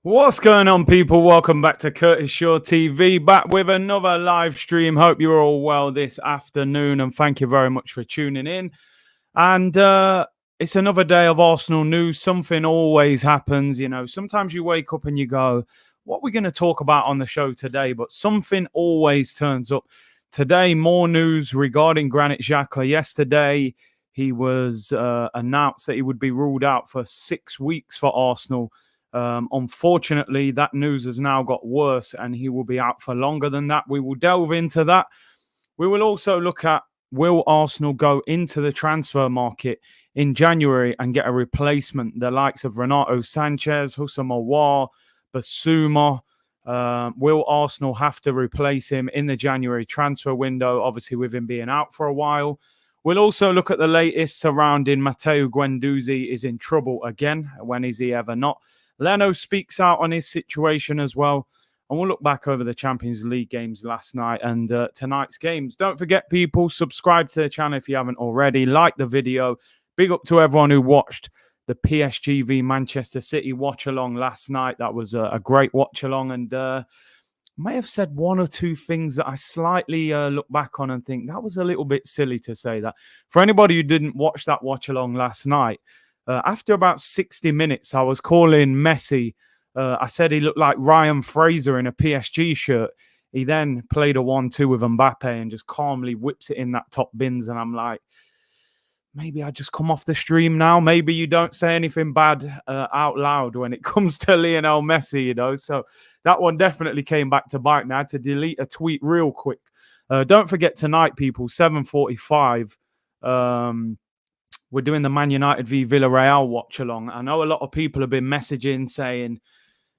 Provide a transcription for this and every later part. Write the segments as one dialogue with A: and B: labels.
A: What's going on, people? Welcome back to Curtis Shaw TV, back with another live stream. Hope you're all well this afternoon, and thank you very much for tuning in. And it's another day of Arsenal news. Something always happens, you know. Sometimes you wake up and you go, what are we going to talk about on the show today? But something always turns up. Today, more news regarding Granit Xhaka. Yesterday, he was announced that he would be ruled out for 6 weeks for Arsenal. Unfortunately, that news has now got worse and he will be out for longer than that. We will delve into that. We will also look at, will Arsenal go into the transfer market in January and get a replacement? The likes of Renato Sanches, Aouar, Basuma. Will Arsenal have to replace him in the January transfer window, obviously with him being out for a while? We'll also look at the latest surrounding Matteo Guendouzi is in trouble again. When is he ever not? Leno speaks out on his situation as well. And we'll look back over the Champions League games last night and tonight's games. Don't forget, people, subscribe to the channel if you haven't already. Like the video. Big up to everyone who watched the PSG v Manchester City watch-along last night. That was a great watch-along. And I may have said one or two things that I slightly look back on and think that was a little bit silly to say that. For anybody who didn't watch that watch-along last night, after about 60 minutes, I was calling Messi. I said he looked like Ryan Fraser in a PSG shirt. He then played a 1-2 with Mbappe and just calmly whips it in that top bins. And I'm like, maybe I just come off the stream now. Maybe you don't say anything bad out loud when it comes to Lionel Messi, you know. So that one definitely came back to bite me. I had to delete a tweet real quick. Don't forget tonight, people, 7:45. We're doing the Man United v Villarreal watch-along. I know a lot of people have been messaging saying,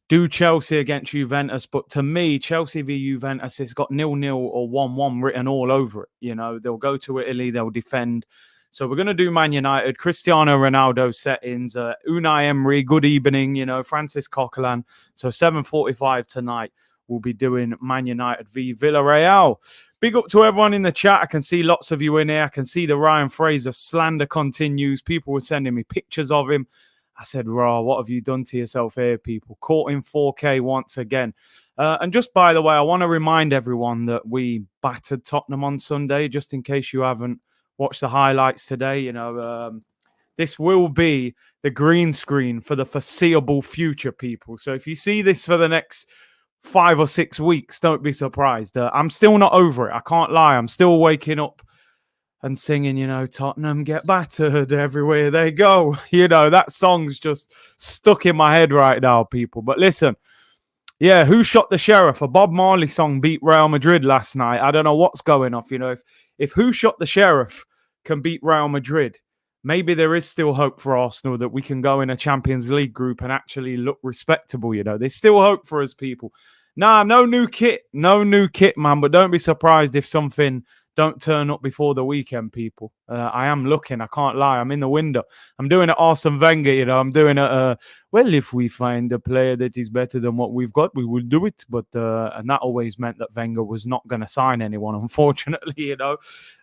A: do Chelsea against Juventus? But to me, Chelsea v Juventus has got 0-0 or 1-1 written all over it. You know, they'll go to Italy, they'll defend. So we're going to do Man United, Cristiano Ronaldo settings, Unai Emery, good evening, you know, Francis Coquelin. So 7:45 tonight, we'll be doing Man United v Villarreal. Big up to everyone in the chat. I can see lots of you in here. I can see the Ryan Fraser slander continues. People were sending me pictures of him. I said, raw, what have you done to yourself here, people? Caught in 4K once again. And just by the way, I want to remind everyone that we battered Tottenham on Sunday, just in case you haven't watched the highlights today. You know, this will be the green screen for the foreseeable future, people. So if you see this for the next 5 or 6 weeks, don't be surprised. I'm still not over it. I can't lie. I'm still waking up and singing, you know, Tottenham get battered everywhere they go. You know, that song's just stuck in my head right now, people. But listen, yeah, Who Shot the Sheriff? A Bob Marley song beat Real Madrid last night. I don't know what's going off. You know, if Who Shot the Sheriff can beat Real Madrid, maybe there is still hope for Arsenal that we can go in a Champions League group and actually look respectable, you know. There's still hope for us, people. Nah, no new kit, man. But don't be surprised if something don't turn up before the weekend, people. I am looking. I can't lie. I'm in the window. I'm doing it Arsene Wenger, you know. I'm doing it. Well, if we find a player that is better than what we've got, we will do it. But and that always meant that Wenger was not going to sign anyone, unfortunately, you know.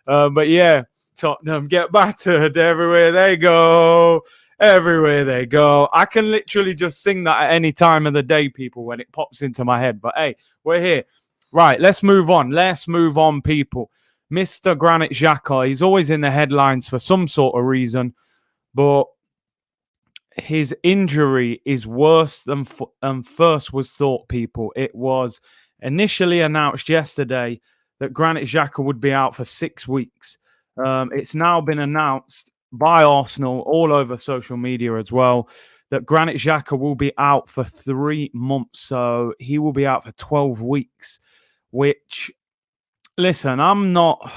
A: But yeah, Tottenham get battered everywhere they go. Everywhere they go. I can literally just sing that at any time of the day, people, when it pops into my head. But hey, we're here. Right, let's move on. Let's move on, people. Mr. Granit Xhaka, he's always in the headlines for some sort of reason, but his injury is worse than first was thought, people. It was initially announced yesterday that Granit Xhaka would be out for 6 weeks. It's now been announced by Arsenal all over social media as well that Granit Xhaka will be out for 3 months. So he will be out for 12 weeks, which, listen, I'm not...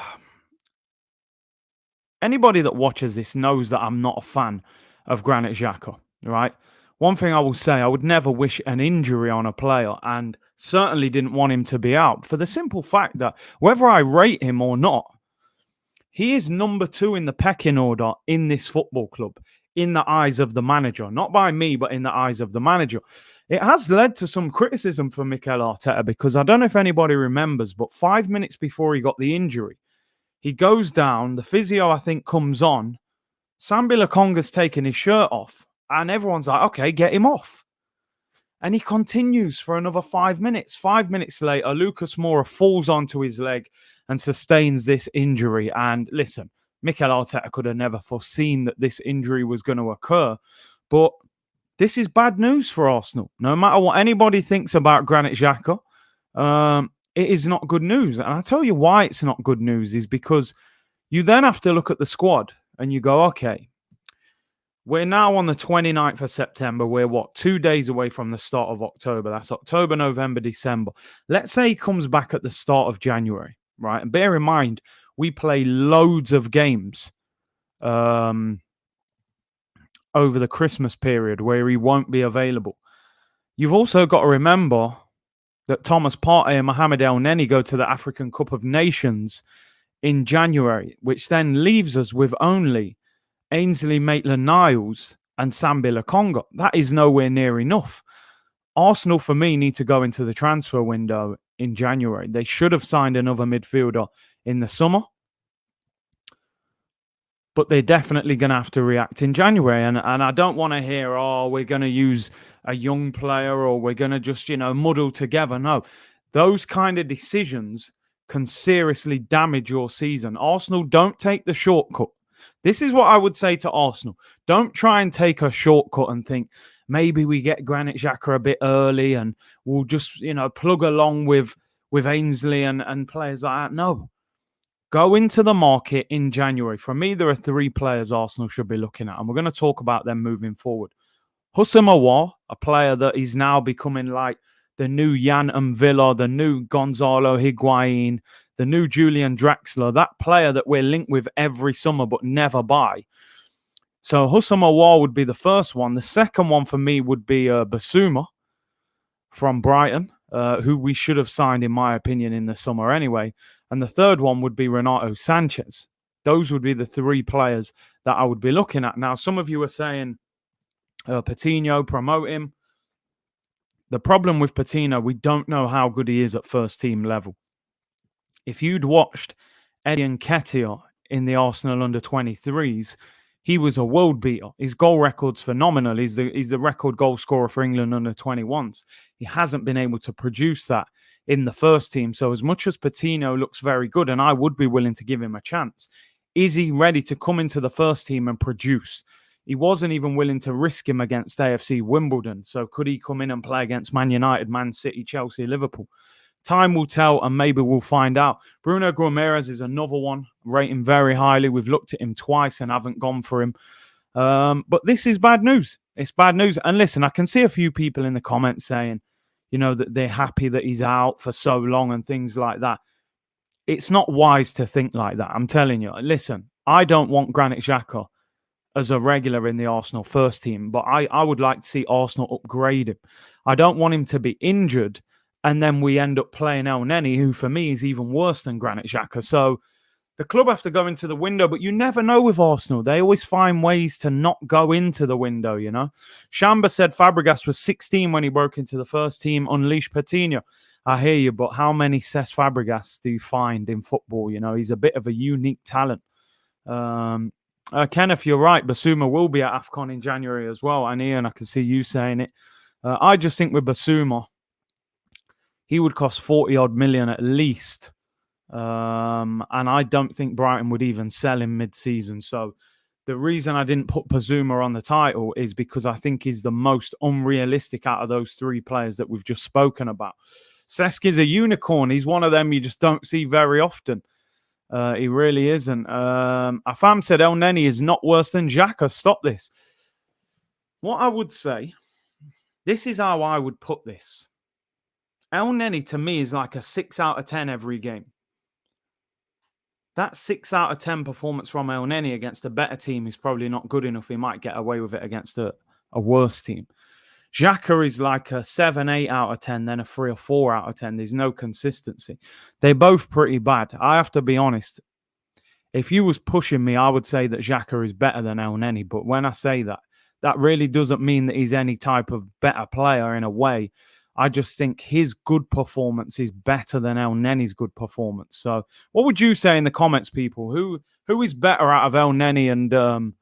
A: Anybody that watches this knows that I'm not a fan of Granit Xhaka, right? One thing I will say, I would never wish an injury on a player and certainly didn't want him to be out for the simple fact that whether I rate him or not, he is number 2 in the pecking order in this football club, in the eyes of the manager. Not by me, but in the eyes of the manager. It has led to some criticism from Mikel Arteta because I don't know if anybody remembers, but 5 minutes before he got the injury, he goes down, the physio, I think, comes on, Sambi Lokonga's taken his shirt off, and everyone's like, okay, get him off. And he continues for another 5 minutes. 5 minutes later, Lucas Moura falls onto his leg and sustains this injury. And listen, Mikel Arteta could have never foreseen that this injury was going to occur. But this is bad news for Arsenal. No matter what anybody thinks about Granit Xhaka, it is not good news. And I'll tell you why it's not good news is because you then have to look at the squad and you go, okay, we're now on the 29th of September. We're 2 days away from the start of October. That's October, November, December. Let's say he comes back at the start of January, right? And bear in mind, we play loads of games over the Christmas period where he won't be available. You've also got to remember that Thomas Partey and Mohamed Elneny go to the African Cup of Nations in January, which then leaves us with only Ainsley Maitland-Niles and Sambi Lokonga. That is nowhere near enough. Arsenal, for me, need to go into the transfer window in January. They should have signed another midfielder in the summer, but they're definitely going to have to react in January. And I don't want to hear, we're going to use a young player or we're going to just, muddle together. No, those kind of decisions can seriously damage your season. Arsenal, don't take the shortcut. This is what I would say to Arsenal. Don't try and take a shortcut and think maybe we get Granit Xhaka a bit early and we'll just, plug along with Ainsley and players like that. No. Go into the market in January. For me, there are 3 players Arsenal should be looking at, and we're going to talk about them moving forward. Houssem Aouar, a player that is now becoming like the new Jan Villa, the new Gonzalo Higuain, the new Julian Draxler, that player that we're linked with every summer but never buy. So Houssem Aouar would be the first one. The second one for me would be Basuma from Brighton, who we should have signed, in my opinion, in the summer anyway. And the third one would be Renato Sanches. Those would be the 3 players that I would be looking at. Now, some of you are saying, Patino, promote him. The problem with Patino, we don't know how good he is at first team level. If you'd watched Eddie Nketiah in the Arsenal under-23s, he was a world beater. His goal record's phenomenal. He's the record goal scorer for England under-21s. He hasn't been able to produce that in the first team. So as much as Patino looks very good, and I would be willing to give him a chance, is he ready to come into the first team and produce? He wasn't even willing to risk him against AFC Wimbledon. So could he come in and play against Man United, Man City, Chelsea, Liverpool? Time will tell, and maybe we'll find out. Bruno Guimaraes is another one, rate him very highly. We've looked at him twice and haven't gone for him. But this is bad news. It's bad news. And listen, I can see a few people in the comments saying, that they're happy that he's out for so long and things like that. It's not wise to think like that. I'm telling you. Listen, I don't want Granit Xhaka as a regular in the Arsenal first team, but I would like to see Arsenal upgrade him. I don't want him to be injured and then we end up playing Elneny, who for me is even worse than Granit Xhaka. So the club have to go into the window, but you never know with Arsenal. They always find ways to not go into the window, Shamba said Fabregas was 16 when he broke into the first team, unleashed Patino. I hear you, but how many Cesc Fabregas do you find in football? He's a bit of a unique talent. Kenneth, you're right. Basuma will be at AFCON in January as well. And Ian, I can see you saying it. I just think with Basuma, he would cost 40-odd million at least. And I don't think Brighton would even sell him mid-season. So the reason I didn't put Basuma on the title is because I think he's the most unrealistic out of those 3 players that we've just spoken about. Cesc is a unicorn. He's one of them you just don't see very often. He really isn't. Afam said Elneny is not worse than Xhaka. Stop this. What I would say, this is how I would put this. Elneny to me is like a 6 out of 10 every game. That 6 out of 10 performance from Elneny against a better team is probably not good enough. He might get away with it against a worse team. Xhaka is like a 7, 8 out of 10, then a 3 or 4 out of 10. There's no consistency. They're both pretty bad. I have to be honest. If you was pushing me, I would say that Xhaka is better than Elneny. But when I say that, that really doesn't mean that he's any type of better player in a way. I just think his good performance is better than Elneny's good performance. So what would you say in the comments, people? Who is better out of Elneny and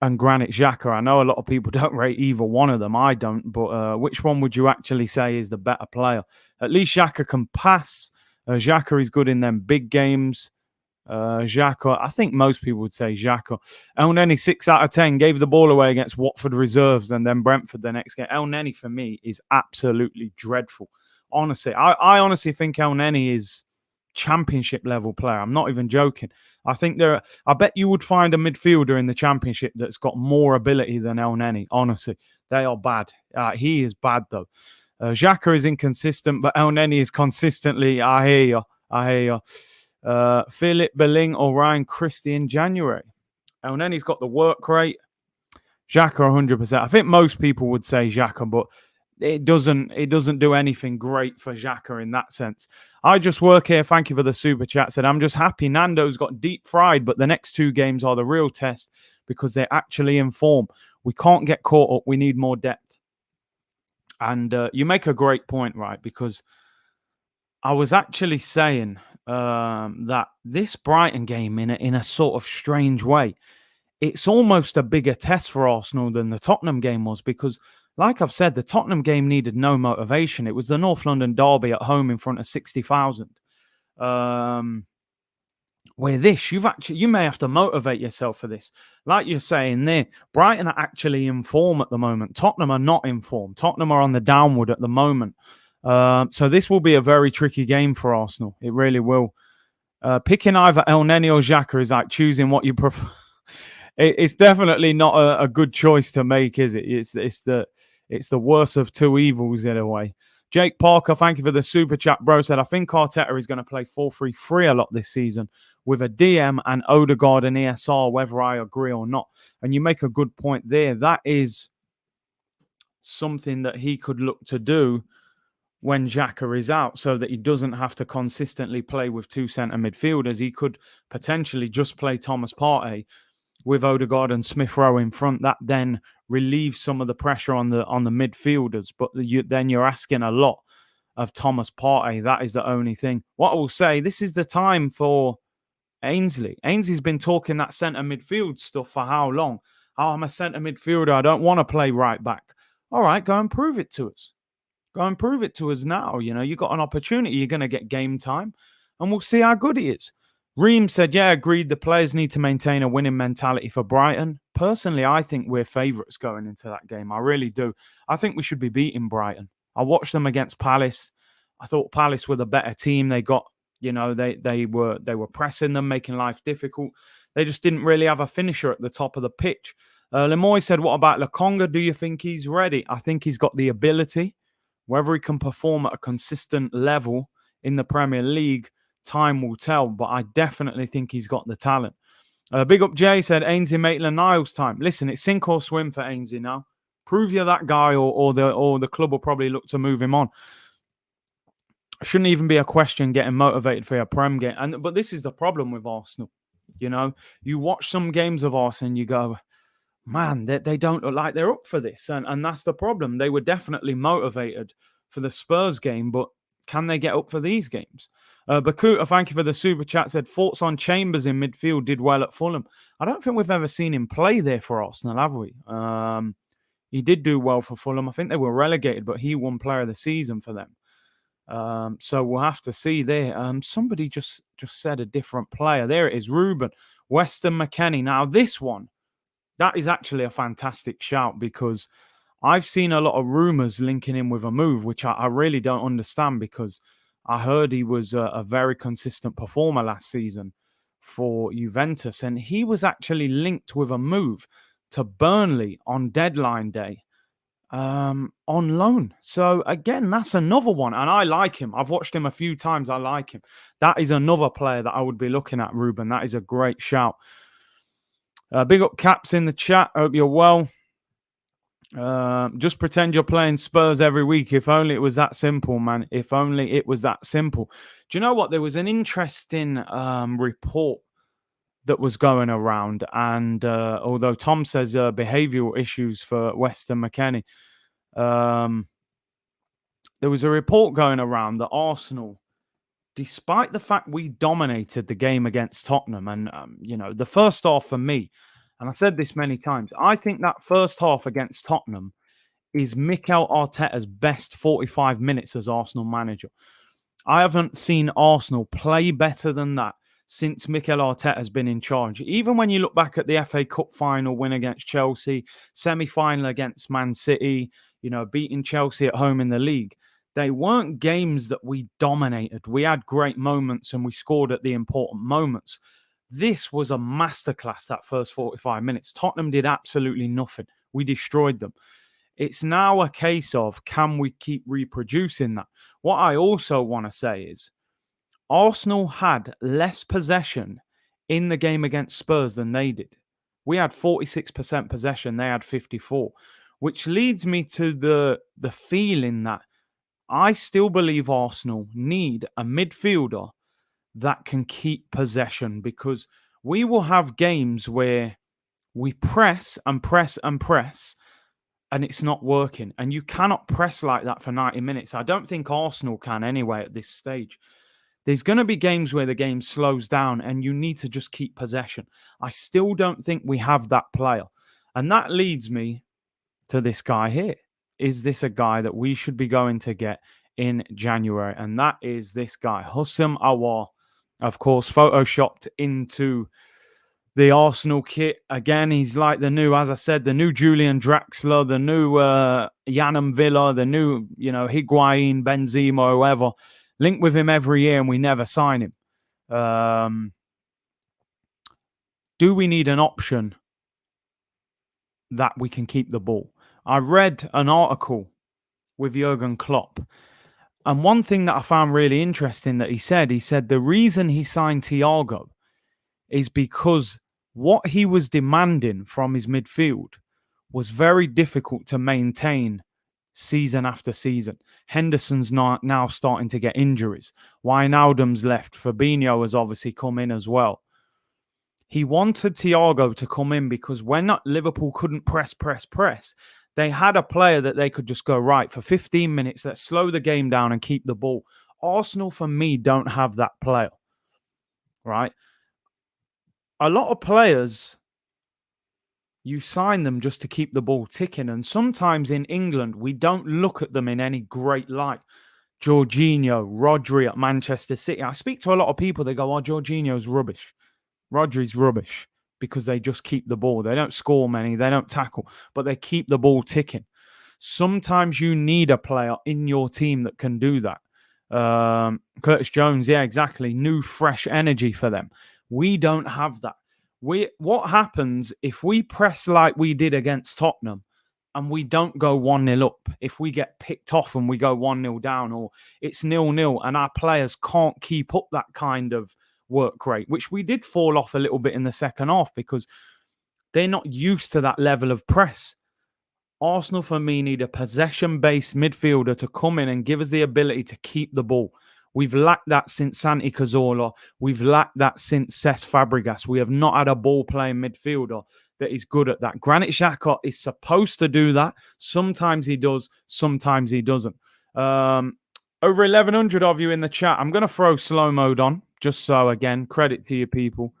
A: and Granit Xhaka. I know a lot of people don't rate either one of them. I don't. But which one would you actually say is the better player? At least Xhaka can pass. Xhaka is good in them big games. Xhaka, I think most people would say Xhaka. Elneny, 6 out of 10, gave the ball away against Watford reserves and then Brentford the next game. Elneny, for me, is absolutely dreadful. Honestly, I honestly think Elneny is championship level player. I'm not even joking. I bet you would find a midfielder in the championship that's got more ability than Elneny. Honestly, they are bad. He is bad, though. Xhaka is inconsistent, but Elneny is consistently, I hear you. Philip Belling or Ryan Christie in January. Elneny's got the work rate. Xhaka 100%. I think most people would say Xhaka, but it doesn't do anything great for Xhaka in that sense. I just work here. Thank you for the super chat. Said, I'm just happy Nando's got deep fried, but the next 2 games are the real test because they're actually in form. We can't get caught up. We need more depth. And you make a great point, right? Because I was actually saying that this Brighton game, in a sort of strange way, it's almost a bigger test for Arsenal than the Tottenham game was because, like I've said, the Tottenham game needed no motivation. It was the North London derby at home in front of 60,000. Where this, you may have to motivate yourself for this. Like you're saying there, Brighton are actually in form at the moment. Tottenham are not in form. Tottenham are on the downward at the moment. So this will be a very tricky game for Arsenal. It really will. Picking either Elneny or Xhaka is like choosing what you prefer. It's definitely not a good choice to make, is it? It's the worst of two evils in a way. Jake Parker, thank you for the super chat, bro. Said, I think Arteta is going to play 4-3-3 a lot this season with a DM and Odegaard and ESR, whether I agree or not. And you make a good point there. That is something that he could look to do when Xhaka is out so that he doesn't have to consistently play with 2 centre midfielders. He could potentially just play Thomas Partey with Odegaard and Smith Rowe in front. That then relieves some of the pressure on the midfielders. But then you're asking a lot of Thomas Partey. That is the only thing. What I will say, this is the time for Ainsley. Ainsley's been talking that centre midfield stuff for how long? Oh, I'm a centre midfielder. I don't want to play right back. All right, go and prove it to us. Go and prove it to us now. You know, you got an opportunity. You're going to get game time, and we'll see how good he is. Reem said, yeah, agreed. The players need to maintain a winning mentality for Brighton. Personally, I think we're favourites going into that game. I really do. I think we should be beating Brighton. I watched them against Palace. I thought Palace were the better team. They got, they were pressing them, making life difficult. They just didn't really have a finisher at the top of the pitch. Lemoy said, what about Lokonga? Do you think he's ready? I think he's got the ability. Whether he can perform at a consistent level in the Premier League, time will tell, but I definitely think he's got the talent. Big Up Jay said, Ainsley, Maitland-Niles time. Listen, it's sink or swim for Ainsley now. Prove you're that guy or the club will probably look to move him on. Shouldn't even be a question getting motivated for a Prem game. But this is the problem with Arsenal. You watch some games of Arsenal and you go, man, they don't look like they're up for this. And that's the problem. They were definitely motivated for the Spurs game, but can they get up for these games? Bakuta, thank you for the super chat, said, thoughts on Chambers in midfield, did well at Fulham. I don't think we've ever seen him play there for Arsenal, have we? He did do well for Fulham. I think they were relegated, but he won player of the season for them. So we'll have to see there. Somebody just said a different player. There it is, Ruben. Weston McKennie. Now this one, that is actually a fantastic shout because I've seen a lot of rumours linking him with a move, which I really don't understand because I heard he was a very consistent performer last season for Juventus, and he was actually linked with a move to Burnley on deadline day on loan. So again, that's another one, and I like him. I've watched him a few times. I like him. That is another player that I would be looking at, Ruben. That is a great shout. Big up Caps in the chat. Hope you're well. Just pretend you're playing Spurs every week. If only it was that simple, man. If only it was that simple. Do you know what? There was an interesting report that was going around. And although Tom says behavioural issues for Weston McKennie, there was a report going around that Arsenal, despite the fact we dominated the game against Tottenham, and, the first half for me, And I said this many times. I think that first half against Tottenham is Mikel Arteta's best 45 minutes as Arsenal manager. I haven't seen Arsenal play better than that since Mikel Arteta has been in charge. Even when you look back at the FA Cup final win against Chelsea, semi-final against Man City, beating Chelsea at home in the league, they weren't games that we dominated. We had great moments and we scored at the important moments. This was a masterclass, that first 45 minutes. Tottenham did absolutely nothing. We destroyed them. It's now a case of, can we keep reproducing that? What I also want to say is Arsenal had less possession in the game against Spurs than they did. We had 46% possession. They had 54%, which leads me to the feeling that I still believe Arsenal need a midfielder that can keep possession, because we will have games where we press and press and press, and it's not working. And you cannot press like that for 90 minutes. I don't think Arsenal can anyway at this stage. There's going to be games where the game slows down and you need to just keep possession. I still don't think we have that player. And that leads me to this guy here. Is this a guy that we should be going to get in January? And that is this guy, Houssem Aouar. Of course, photoshopped into the Arsenal kit. Again, he's like the new, as I said, the new Julian Draxler, the new Yanam Villa, the new, Higuain, Benzema, whoever. Link with him every year and we never sign him. Do we need an option that we can keep the ball? I read an article with Jurgen Klopp, and one thing that I found really interesting that he said the reason he signed Thiago is because what he was demanding from his midfield was very difficult to maintain season after season. Henderson's now starting to get injuries. Wijnaldum's left. Fabinho has obviously come in as well. He wanted Thiago to come in because when Liverpool couldn't press, they had a player that they could just go, right, for 15 minutes, let's slow the game down and keep the ball. Arsenal, for me, don't have that player, right? A lot of players, you sign them just to keep the ball ticking. And sometimes in England, we don't look at them in any great light. Jorginho, Rodri at Manchester City. I speak to a lot of people, they go, Jorginho's rubbish. Rodri's rubbish because they just keep the ball. They don't score many, they don't tackle, but they keep the ball ticking. Sometimes you need a player in your team that can do that. Curtis Jones, yeah, exactly. New, fresh energy for them. We don't have that. What happens if we press like we did against Tottenham and we don't go 1-0 up? If we get picked off and we go 1-0 down, or it's 0-0 and our players can't keep up that kind of work rate, which we did fall off a little bit in the second half because they're not used to that level of press. Arsenal, for me, need a possession-based midfielder to come in and give us the ability to keep the ball. We've lacked that since Santi Cazorla. We've lacked that since Cesc Fabregas. We have not had a ball-playing midfielder that is good at that. Granit Xhaka is supposed to do that. Sometimes he does, sometimes he doesn't. Over 1,100 of you in the chat. I'm going to throw slow mode on, just so, again, credit to you people,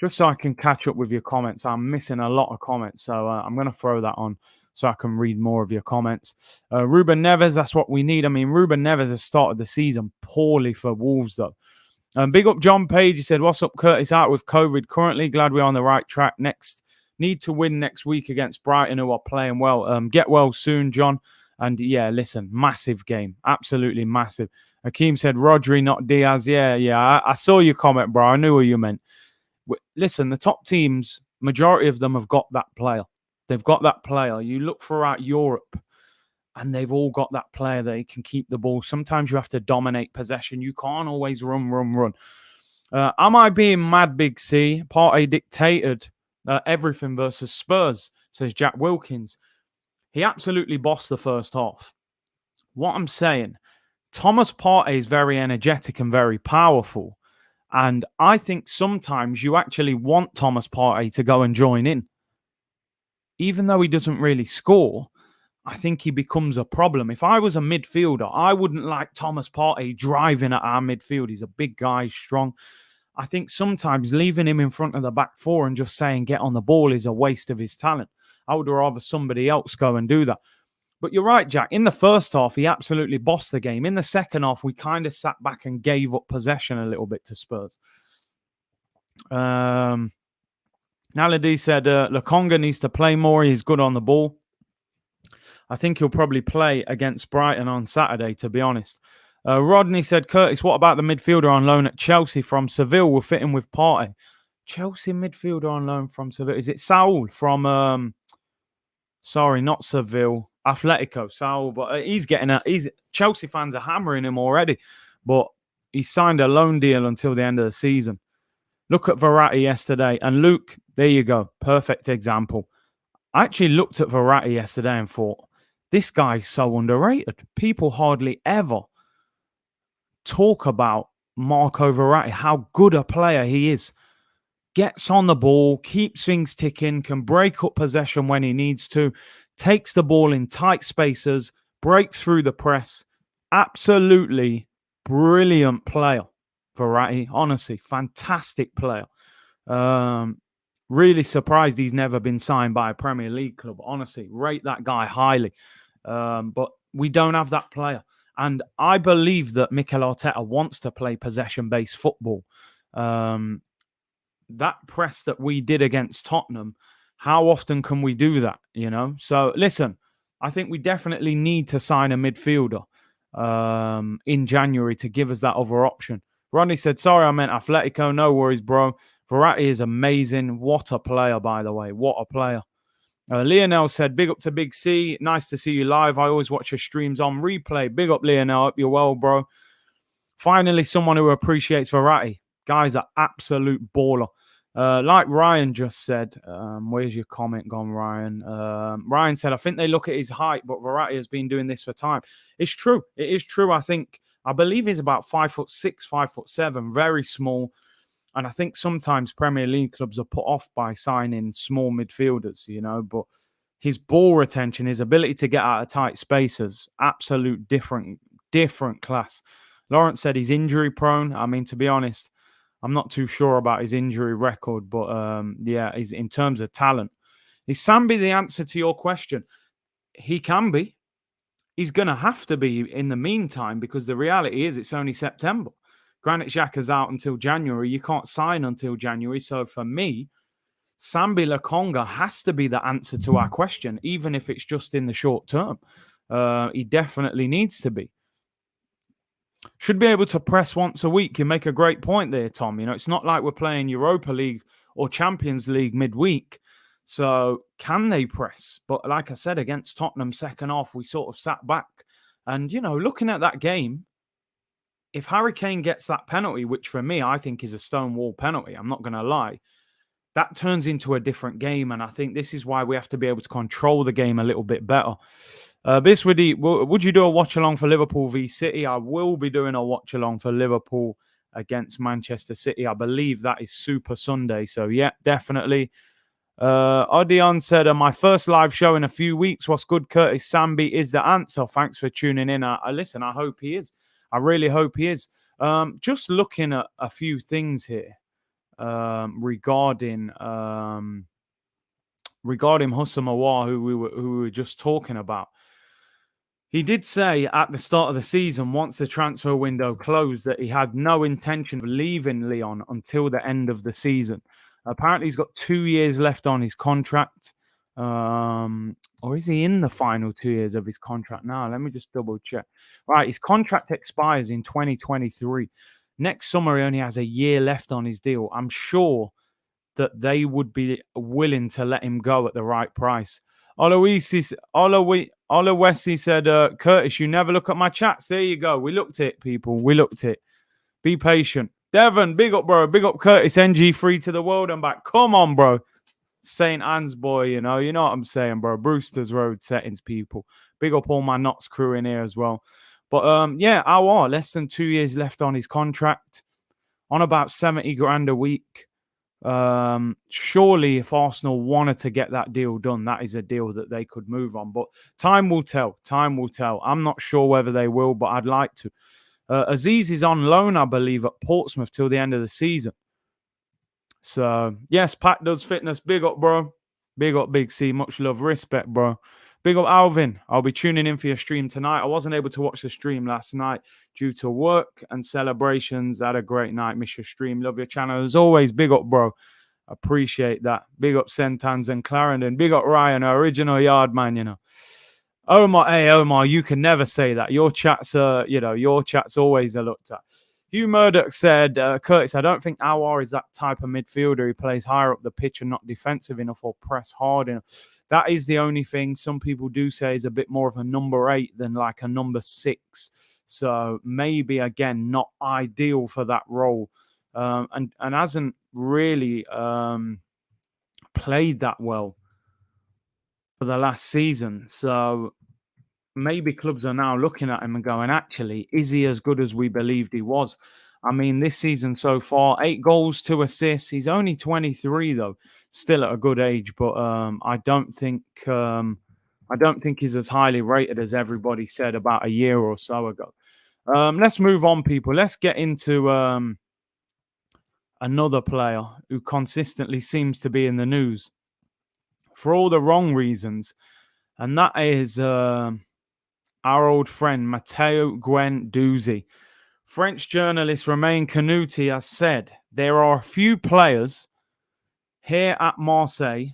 A: just so I can catch up with your comments. I'm missing a lot of comments, so I'm going to throw that on so I can read more of your comments. Ruben Neves, that's what we need. I mean, Ruben Neves has started the season poorly for Wolves, though. Big up John Page. He said, what's up, Curtis? Out with COVID currently. Glad we're on the right track. Need to win next week against Brighton, who are playing well. Get well soon, John. And yeah, listen, massive game. Absolutely massive. Hakeem said, Rodri, not Diaz. Yeah. I saw your comment, bro. I knew what you meant. Listen, the top teams, majority of them have got that player. They've got that player. You look throughout Europe, and they've all got that player that can keep the ball. Sometimes you have to dominate possession. You can't always run. Am I being mad, Big C? Partey dictated everything versus Spurs, says Jack Wilkins. He absolutely bossed the first half. What I'm saying, Thomas Partey is very energetic and very powerful. And I think sometimes you actually want Thomas Partey to go and join in. Even though he doesn't really score, I think he becomes a problem. If I was a midfielder, I wouldn't like Thomas Partey driving at our midfield. He's a big guy, strong. I think sometimes leaving him in front of the back four and just saying get on the ball is a waste of his talent. I would rather somebody else go and do that. But you're right, Jack. In the first half, he absolutely bossed the game. In the second half, we kind of sat back and gave up possession a little bit to Spurs. Naladi said, Lokonga needs to play more. He's good on the ball. I think he'll probably play against Brighton on Saturday, to be honest. Rodney said, Curtis, what about the midfielder on loan at Chelsea from Seville? Will fit in with Partey. Chelsea midfielder on loan from Seville. Is it Saul from... sorry, not Seville. Atletico, Saul. But Chelsea fans are hammering him already. But he signed a loan deal until the end of the season. Look at Verratti yesterday. And Luke, there you go. Perfect example. I actually looked at Verratti yesterday and thought, this guy's so underrated. People hardly ever talk about Marco Verratti, how good a player he is. Gets on the ball, keeps things ticking, can break up possession when he needs to, takes the ball in tight spaces, breaks through the press. Absolutely brilliant player, Verratti. Honestly, fantastic player. Really surprised he's never been signed by a Premier League club. Honestly, rate that guy highly. But we don't have that player. And I believe that Mikel Arteta wants to play possession-based football. That press that we did against Tottenham, how often can we do that, you know? So, listen, I think we definitely need to sign a midfielder in January to give us that other option. Ronnie said, sorry, I meant Atletico. No worries, bro. Verratti is amazing. What a player, by the way. What a player. Lionel said, big up to Big C. Nice to see you live. I always watch your streams on replay. Big up, Lionel. Hope you're well, bro. Finally, someone who appreciates Verratti. Guy's an absolute baller. Like Ryan just said, where's your comment gone, Ryan? Ryan said, I think they look at his height, but Verratti has been doing this for time. It's true. It is true. I believe he's about 5'6", 5'7", very small. And I think sometimes Premier League clubs are put off by signing small midfielders, you know, but his ball retention, his ability to get out of tight spaces, absolute different class. Lawrence said he's injury prone. I mean, to be honest, I'm not too sure about his injury record, but yeah, he's in terms of talent. Is Sambi the answer to your question? He can be. He's going to have to be in the meantime, because the reality is it's only September. Granit Xhaka's out until January. You can't sign until January. So for me, Sambi Lokonga has to be the answer to our question, even if it's just in the short term. He definitely needs to be. Should be able to press once a week. You make a great point there, Tom. You know, it's not like we're playing Europa League or Champions League midweek. So can they press? But like I said, against Tottenham second half, we sort of sat back. And, you know, looking at that game, if Harry Kane gets that penalty, which for me, I think is a stonewall penalty, I'm not going to lie, that turns into a different game. And I think this is why we have to be able to control the game a little bit better. Biswadi, would you do a watch-along for Liverpool v City? I will be doing a watch-along for Liverpool against Manchester City. I believe that is Super Sunday. So, yeah, definitely. Odion said, my first live show in a few weeks. What's good, Curtis? Sambi is the answer. Thanks for tuning in. Listen, I hope he is. I really hope he is. Just looking at a few things here regarding Houssem Aouar, who we were just talking about. He did say at the start of the season, once the transfer window closed, that he had no intention of leaving Lyon until the end of the season. Apparently, he's got 2 years left on his contract. Or is he in the final 2 years of his contract now? Let me just double check. Right, his contract expires in 2023. Next summer, he only has a year left on his deal. I'm sure that they would be willing to let him go at the right price. Olawesi said, Curtis, you never look at my chats. There you go. We looked it, people. We looked it. Be patient. Devon, big up, bro. Big up Curtis, NG3 to the world and back. Come on, bro. St. Anne's boy, you know what I'm saying, bro. Brewster's Road settings, people. Big up all my Knots crew in here as well. But, yeah, Aouar, less than 2 years left on his contract. On about 70 grand a week. Surely if Arsenal wanted to get that deal done, that is a deal that they could move on, but time will tell. I'm not sure whether they will, but I'd like to. Aziz is on loan, I believe, at Portsmouth till the end of the season. So, yes, Pat does fitness. Big up, bro. Big up, Big C. Much love, respect, bro. Big up, Alvin. I'll be tuning in for your stream tonight. I wasn't able to watch the stream last night due to work and celebrations. Had a great night. Miss your stream. Love your channel. As always, big up, bro. Appreciate that. Big up, Sentans and Clarendon. Big up, Ryan, original yard man, you know. Omar, hey, Omar, you can never say that. Your chats are, your chat's always a looked at. Hugh Murdoch said, Curtis, I don't think Aouar is that type of midfielder who plays higher up the pitch and not defensive enough or press hard enough. That is the only thing some people do say is a bit more of a number 8 than like a number 6. So maybe, again, not ideal for that role. And hasn't really played that well for the last season. So maybe clubs are now looking at him and going, actually, is he as good as we believed he was? I mean, this season so far, 8 goals, 2 assists. He's only 23, though, still at a good age. But I don't think he's as highly rated as everybody said about a year or so ago. Let's move on, people. Let's get into another player who consistently seems to be in the news for all the wrong reasons, and that is our old friend Matteo Guendouzi. French journalist Romain Canuti has said there are a few players here at Marseille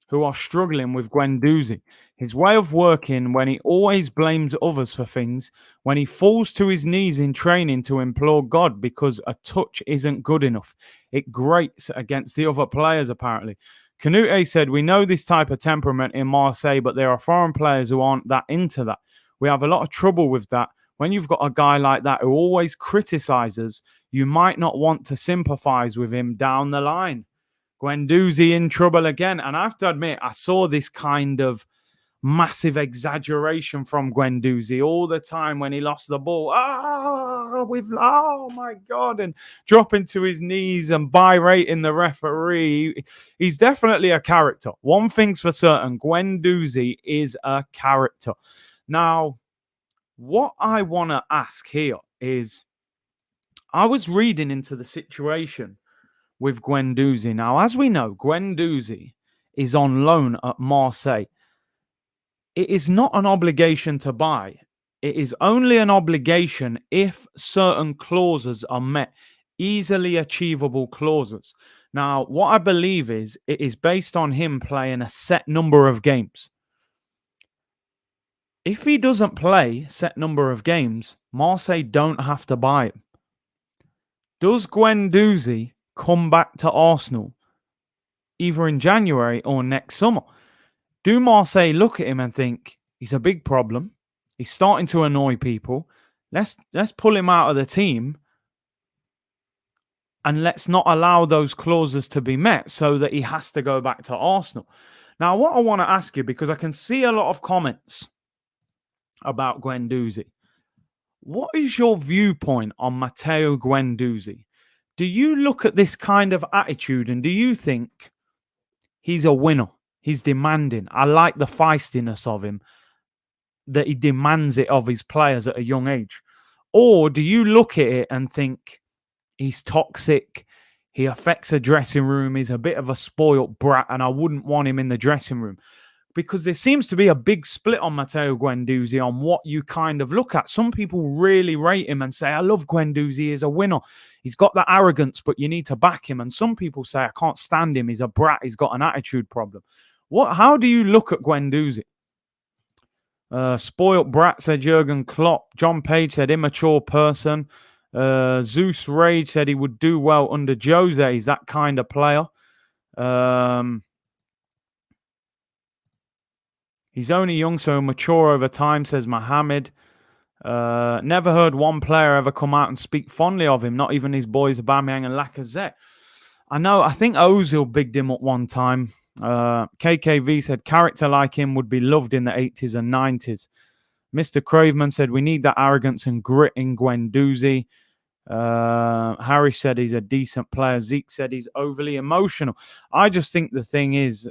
A: who are struggling with Guendouzi. His way of working, when he always blames others for things, when he falls to his knees in training to implore God because a touch isn't good enough. It grates against the other players, apparently. Canute said, we know this type of temperament in Marseille, but there are foreign players who aren't that into that. We have a lot of trouble with that. When you've got a guy like that who always criticizes, you might not want to sympathize with him down the line. Guendouzi in trouble again. And I have to admit, I saw this kind of massive exaggeration from Guendouzi all the time when he lost the ball. Oh my God. And dropping to his knees and berating the referee. He's definitely a character. One thing's for certain, Guendouzi is a character. Now, what I want to ask here is, I was reading into the situation with Guendouzi. Now, as we know, Guendouzi is on loan at Marseille. It is not an obligation to buy. It is only an obligation if certain clauses are met, easily achievable clauses. Now, what I believe is it is based on him playing a set number of games. If he doesn't play set number of games, Marseille don't have to buy him. Does Guendouzi come back to Arsenal either in January or next summer? Do Marseille look at him and think he's a big problem? He's starting to annoy people. Let's pull him out of the team and let's not allow those clauses to be met so that he has to go back to Arsenal. Now, what I want to ask you, because I can see a lot of comments about Guendouzi. What is your viewpoint on Matteo Guendouzi? Do you look at this kind of attitude and do you think he's a winner? He's demanding. I like the feistiness of him, that he demands it of his players at a young age. Or do you look at it and think he's toxic, he affects a dressing room, he's a bit of a spoiled brat, and I wouldn't want him in the dressing room? Because there seems to be a big split on Matteo Guendouzi on what you kind of look at. Some people really rate him and say, I love Guendouzi, he's a winner. He's got that arrogance, but you need to back him. And some people say, I can't stand him, he's a brat, he's got an attitude problem. How do you look at Guendouzi? Spoiled brat, said Jurgen Klopp. John Page said immature person. Zeus Rage said he would do well under Jose. He's that kind of player. He's only young, so mature over time, says Mohammed. Never heard one player ever come out and speak fondly of him, not even his boys Aubameyang and Lacazette. I think Ozil bigged him up one time. KKV said character like him would be loved in the 80s and 90s. Mr. Craveman said we need that arrogance and grit in Guendouzi. Harry said he's a decent player. Zeke said he's overly emotional. I just think the thing is,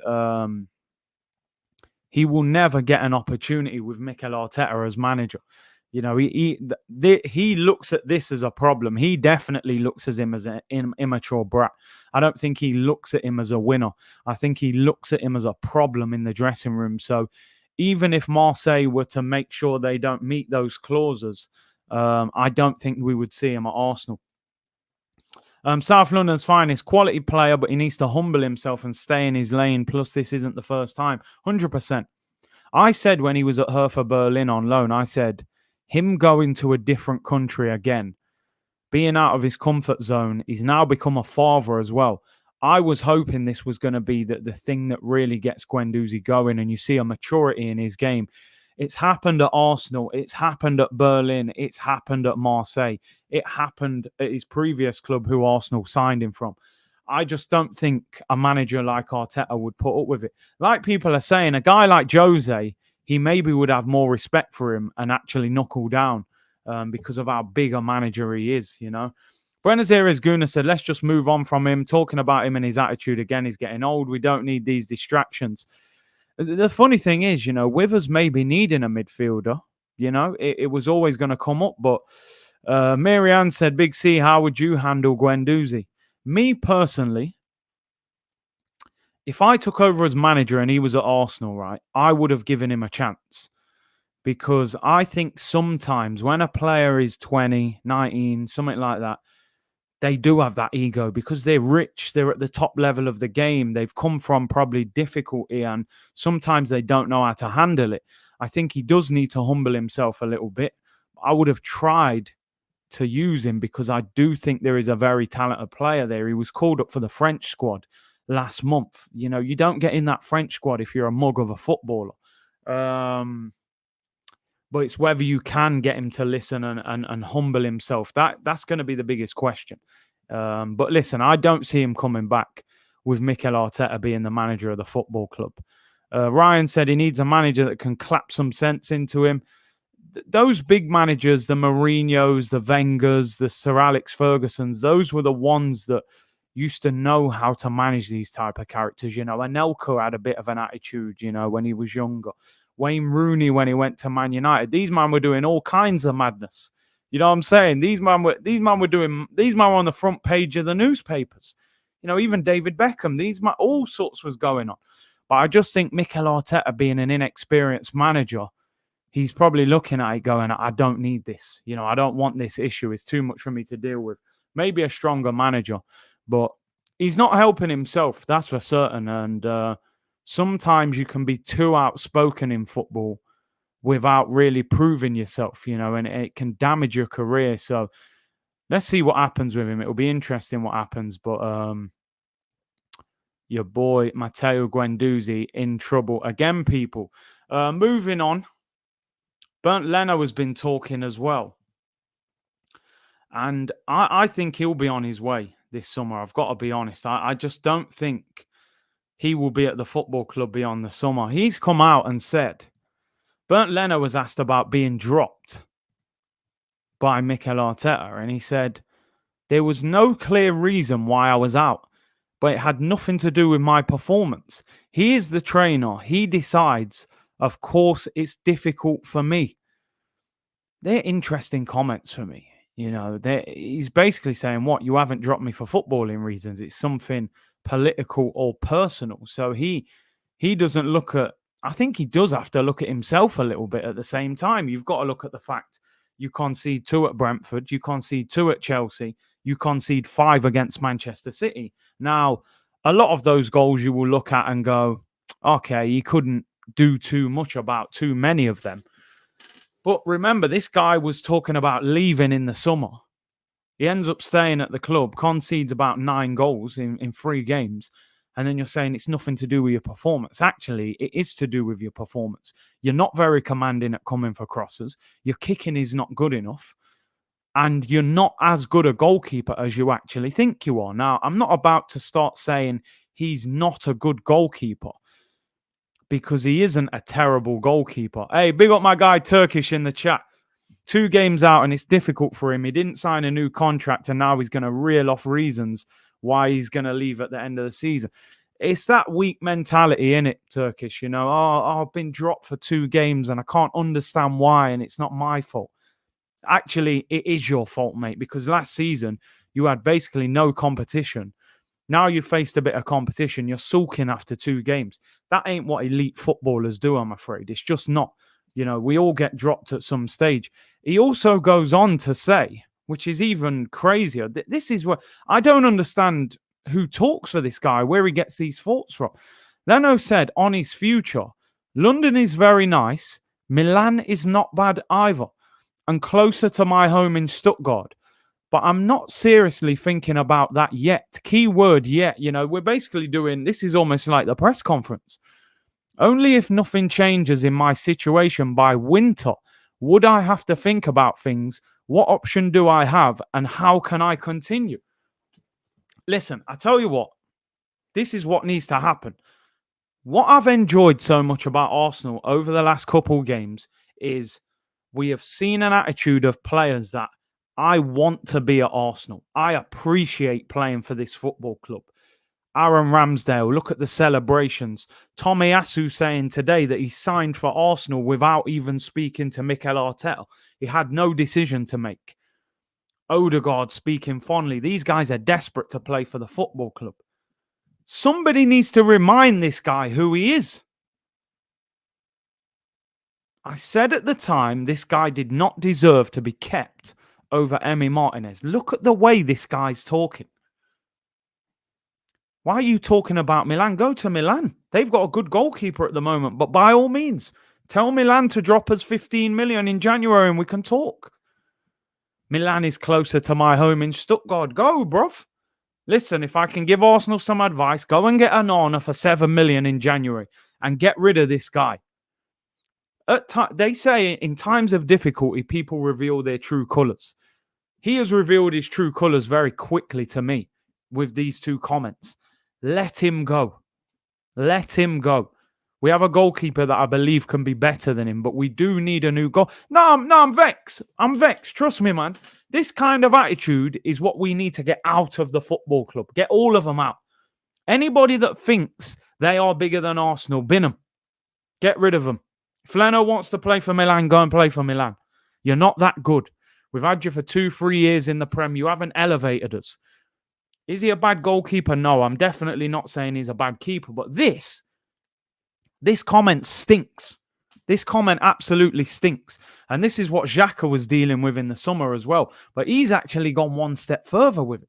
A: he will never get an opportunity with Mikel Arteta as manager. You know, he looks at this as a problem. He definitely looks at him as an immature brat. I don't think he looks at him as a winner. I think he looks at him as a problem in the dressing room. So even if Marseille were to make sure they don't meet those clauses, I don't think we would see him at Arsenal. South London's finest, quality player, but he needs to humble himself and stay in his lane. Plus, this isn't the first time. 100%. I said when he was at Hertha Berlin on loan, I said, him going to a different country again, being out of his comfort zone, he's now become a father as well. I was hoping this was going to be the thing that really gets Guendouzi going, and you see a maturity in his game. It's happened at Arsenal. It's happened at Berlin. It's happened at Marseille. It happened at his previous club, who Arsenal signed him from. I just don't think a manager like Arteta would put up with it. Like people are saying, a guy like Jose, he maybe would have more respect for him and actually knuckle down because of how big a manager he is, you know. Buenos Aires Guna said, let's just move on from him. Talking about him and his attitude again, he's getting old. We don't need these distractions. The funny thing is, you know, Withers may be needing a midfielder. You know, it was always going to come up. But Marianne said, Big C, how would you handle Guendouzi? Me personally, if I took over as manager and he was at Arsenal, right, I would have given him a chance. Because I think sometimes when a player is 20, 19, something like that, they do have that ego because they're rich. They're at the top level of the game. They've come from probably difficulty and sometimes they don't know how to handle it. I think he does need to humble himself a little bit. I would have tried to use him because I do think there is a very talented player there. He was called up for the French squad last month. You know, you don't get in that French squad if you're a mug of a footballer. But it's whether you can get him to listen and humble himself. That's going to be the biggest question. But listen, I don't see him coming back with Mikel Arteta being the manager of the football club. Ryan said he needs a manager that can clap some sense into him. Those big managers, the Mourinhos, the Wengers, the Sir Alex Fergusons, those were the ones that used to know how to manage these type of characters. You know, Anelka had a bit of an attitude, you know, when he was younger. Wayne Rooney when he went to Man United. These men were doing all kinds of madness. You know what I'm saying? These men were on the front page of the newspapers. You know, even David Beckham, all sorts was going on. But I just think Mikel Arteta being an inexperienced manager, he's probably looking at it going, I don't need this. You know, I don't want this issue. It's too much for me to deal with. Maybe a stronger manager, but he's not helping himself. That's for certain. And sometimes you can be too outspoken in football without really proving yourself, you know, and it can damage your career. So let's see what happens with him. It'll be interesting what happens. But your boy, Matteo Guendouzi, in trouble again, people. Moving on. Bernd Leno has been talking as well. And I think he'll be on his way this summer. I've got to be honest. I just don't think he will be at the football club beyond the summer. He's come out and said, Bernd Leno was asked about being dropped by Mikel Arteta. And he said, there was no clear reason why I was out, but it had nothing to do with my performance. He is the trainer. He decides. Of course, it's difficult for me. They're interesting comments for me. You know, he's basically saying, what, you haven't dropped me for footballing reasons. It's something political or personal. So he doesn't look at, I think he does have to look at himself a little bit at the same time. You've got to look at the fact you concede 2 at Brentford, you concede 2 at Chelsea, you concede 5 against Manchester City. Now, a lot of those goals you will look at and go, okay, he couldn't do too much about too many of them. But remember, this guy was talking about leaving in the summer. He ends up staying at the club, concedes about 9 goals in 3 games. And then you're saying it's nothing to do with your performance. Actually, it is to do with your performance. You're not very commanding at coming for crosses. Your kicking is not good enough. And you're not as good a goalkeeper as you actually think you are. Now, I'm not about to start saying he's not a good goalkeeper, because he isn't a terrible goalkeeper. Hey, big up my guy Turkish in the chat. 2 games out and it's difficult for him. He didn't sign a new contract and now he's going to reel off reasons why he's going to leave at the end of the season. It's that weak mentality, innit, Turkish? You know, I've been dropped for 2 games and I can't understand why and it's not my fault. Actually, it is your fault, mate, because last season you had basically no competition. Now you've faced a bit of competition. You're sulking after 2 games. That ain't what elite footballers do, I'm afraid. It's just not. We all get dropped at some stage. He also goes on to say, which is even crazier, this is what I don't understand who talks for this guy, where he gets these thoughts from. Leno said on his future, London is very nice. Milan is not bad either, and closer to my home in Stuttgart. But I'm not seriously thinking about that yet. Key word yet. We're basically doing, this is almost like the press conference. Only if nothing changes in my situation by winter would I have to think about things. What option do I have and how can I continue? Listen, I tell you what, this is what needs to happen. What I've enjoyed so much about Arsenal over the last couple games is we have seen an attitude of players that I want to be at Arsenal. I appreciate playing for this football club. Aaron Ramsdale, look at the celebrations. Tomiyasu saying today that he signed for Arsenal without even speaking to Mikel Arteta. He had no decision to make. Odegaard speaking fondly. These guys are desperate to play for the football club. Somebody needs to remind this guy who he is. I said at the time this guy did not deserve to be kept over Emi Martinez. Look at the way this guy's talking. Why are you talking about Milan? Go to Milan. They've got a good goalkeeper at the moment, but by all means, tell Milan to drop us 15 million in January and we can talk. Milan is closer to my home in Stuttgart. Go, bruv. Listen, if I can give Arsenal some advice, go and get Onana for 7 million in January and get rid of this guy. They say in times of difficulty, people reveal their true colours. He has revealed his true colours very quickly to me with these 2 comments. Let him go. Let him go. We have a goalkeeper that I believe can be better than him, but we do need a new goal. No, I'm vexed. I'm vexed. Trust me, man. This kind of attitude is what we need to get out of the football club. Get all of them out. Anybody that thinks they are bigger than Arsenal, bin them. Get rid of them. If Leno wants to play for Milan, go and play for Milan. You're not that good. We've had you for 2-3 years in the Prem. You haven't elevated us. Is he a bad goalkeeper? No, I'm definitely not saying he's a bad keeper. But this comment stinks. This comment absolutely stinks. And this is what Xhaka was dealing with in the summer as well. But he's actually gone one step further with it.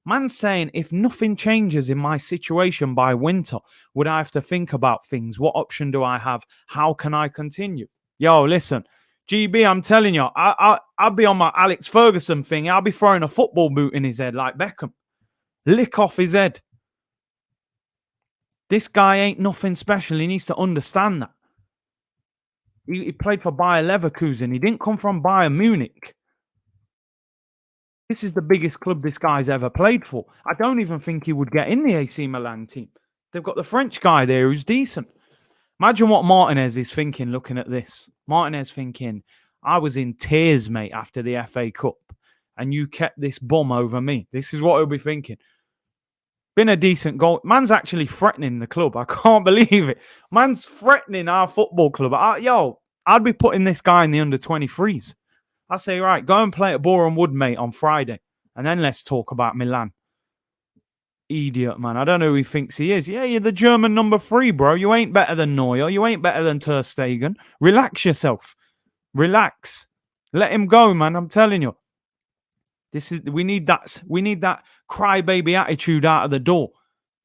A: Man's saying, if nothing changes in my situation by winter, would I have to think about things? What option do I have? How can I continue? Yo, listen, GB, I'm telling you, I'll be on my Alex Ferguson thing. I'll be throwing a football boot in his head like Beckham. Lick off his head. This guy ain't nothing special. He needs to understand that. He played for Bayer Leverkusen. He didn't come from Bayern Munich. This is the biggest club this guy's ever played for. I don't even think he would get in the AC Milan team. They've got the French guy there who's decent. Imagine what Martinez is thinking looking at this. Martinez thinking, I was in tears, mate, after the FA Cup, and you kept this bum over me. This is what he'll be thinking. Been a decent goal. Man's actually threatening the club. I can't believe it. Man's threatening our football club. I'd be putting this guy in the under-23s. I say, right, go and play at Boreham Wood, mate, on Friday. And then let's talk about Milan. Idiot, man. I don't know who he thinks he is. Yeah, you're the German number 3, bro. You ain't better than Neuer. You ain't better than Ter Stegen. Relax yourself. Let him go, man. I'm telling you. We need that crybaby attitude out of the door.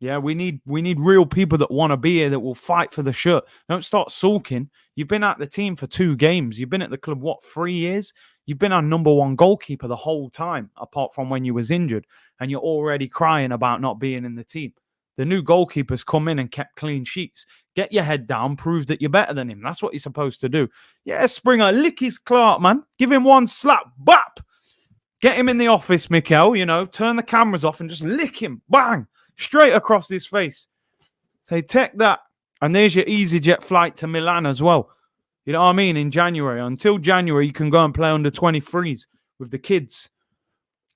A: Yeah, we need real people that want to be here, that will fight for the shirt. Don't start sulking. You've been at the team for 2 games. You've been at the club, 3 years? You've been our number 1 goalkeeper the whole time, apart from when you was injured, and you're already crying about not being in the team. The new goalkeeper's come in and kept clean sheets. Get your head down, prove that you're better than him. That's what you're supposed to do. Yeah, Springer, lick his Clark, man. Give him one slap. Bap! Get him in the office, Mikel, turn the cameras off and just lick him. Bang! Straight across his face. Say, take that. And there's your EasyJet flight to Milan as well. You know what I mean? In January. Until January, you can go and play under 23s with the kids.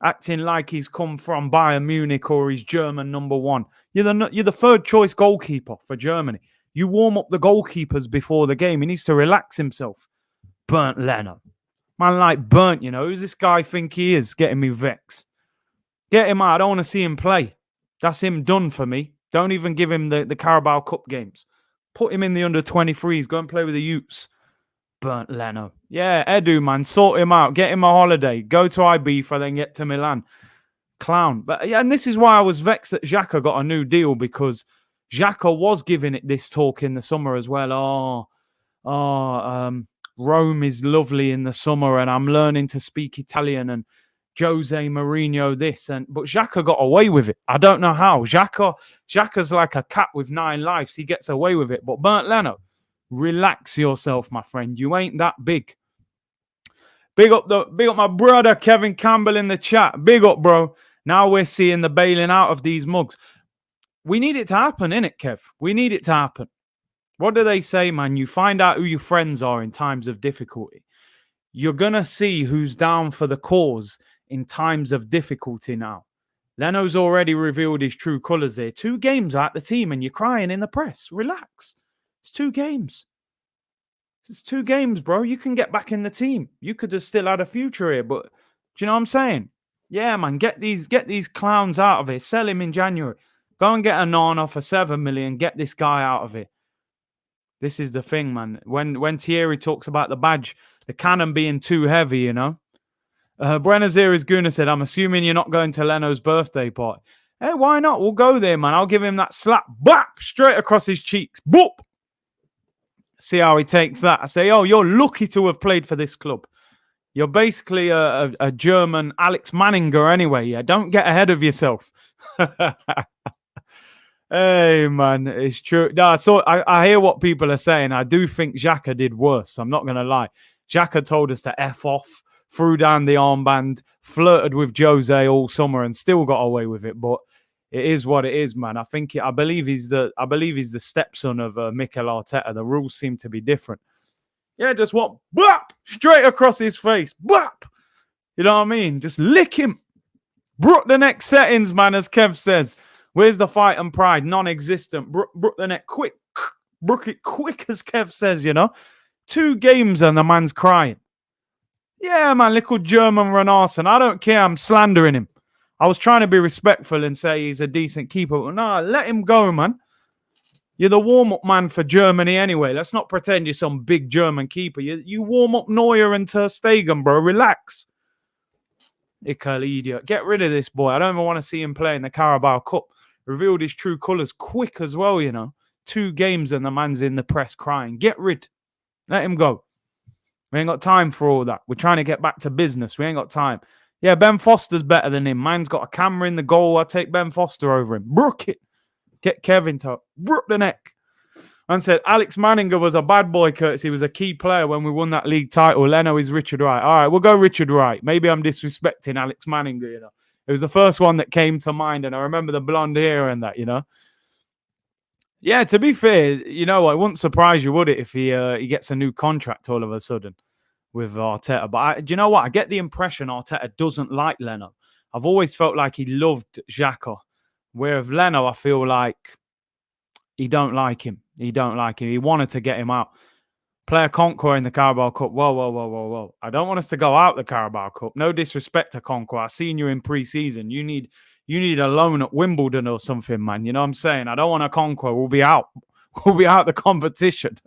A: Acting like he's come from Bayern Munich or he's German number 1. You're the 3rd choice goalkeeper for Germany. You warm up the goalkeepers before the game. He needs to relax himself. Bernd Leno. Man, like burnt, you know. Who's this guy think he is getting me vexed? Get him out. I don't want to see him play. That's him done for me. Don't even give him the Carabao Cup games. Put him in the under-23s. Go and play with the youths. Bernd Leno. Yeah, Edu, man. Sort him out. Get him a holiday. Go to Ibiza, then get to Milan. Clown. But yeah, and this is why I was vexed that Xhaka got a new deal, because Xhaka was giving it this talk in the summer as well. Rome is lovely in the summer and I'm learning to speak Italian and Jose Mourinho this. But Xhaka got away with it. I don't know how. Xhaka's like a cat with 9 lives. He gets away with it. But Bernd Leno, relax yourself, my friend. You ain't that big. Big up my brother Kevin Campbell in the chat. Big up, bro. Now we're seeing the bailing out of these mugs. We need it to happen, innit, Kev? We need it to happen. What do they say, man? You find out who your friends are in times of difficulty. You're going to see who's down for the cause in times of difficulty now. Leno's already revealed his true colours there. 2 games out the team and you're crying in the press. Relax. It's 2 games. It's 2 games, bro. You can get back in the team. You could have still had a future here, but do you know what I'm saying? Yeah, man, get these clowns out of here. Sell him in January. Go and get a Nana for 7 million. Get this guy out of here. This is the thing, man. When Thierry talks about the badge, the cannon being too heavy, you know. Brenazir Guna said, I'm assuming you're not going to Leno's birthday party. Hey, why not? We'll go there, man. I'll give him that slap. Bap! Straight across his cheeks. Boop! See how he takes that. I say, oh, you're lucky to have played for this club. You're basically a German Alex Manninger anyway. Yeah, don't get ahead of yourself. Hey, man, it's true. No, I hear what people are saying. I do think Xhaka did worse. I'm not going to lie. Xhaka told us to F off, threw down the armband, flirted with Jose all summer and still got away with it. But it is what it is, man. I believe he's the stepson of Mikel Arteta. The rules seem to be different. Yeah, just what? Bap! Straight across his face. Bap! You know what I mean? Just lick him. Brook the neck settings, man, as Kev says. Where's the fight and pride? Non-existent. Brook the neck quick. Brook it quick, as Kev says, you know. 2 games and the man's crying. Yeah, man, little German Renato. I don't care. I'm slandering him. I was trying to be respectful and say he's a decent keeper. But no, let him go, man. You're the warm-up man for Germany anyway. Let's not pretend you're some big German keeper. You warm up Neuer and Ter Stegen, bro. Relax. Ikel idiot. Get rid of this boy. I don't even want to see him play in the Carabao Cup. Revealed his true colours quick as well, you know. 2 games and the man's in the press crying. Get rid. Let him go. We ain't got time for all that. We're trying to get back to business. We ain't got time. Yeah, Ben Foster's better than him. Man's got a camera in the goal. I'll take Ben Foster over him. Brook it. Get Kevin to brook the neck. And said, Alex Manninger was a bad boy, Curtis. He was a key player when we won that league title. Leno is Richard Wright. All right, we'll go Richard Wright. Maybe I'm disrespecting Alex Manninger, you know. It was the first one that came to mind, and I remember the blonde hair and that, you know. Yeah, to be fair, you know, it wouldn't surprise you, would it, if he gets a new contract all of a sudden with Arteta. But do you know what? I get the impression Arteta doesn't like Leno. I've always felt like he loved Xhaka. Where with Leno, I feel like he don't like him. He don't like him. He wanted to get him out. Player Conquer in the Carabao Cup. Whoa. I don't want us to go out the Carabao Cup. No disrespect to Conquer. I've seen you in pre-season. You need a loan at Wimbledon or something, man. You know what I'm saying? I don't want to Conquer. We'll be out. We'll be out the competition.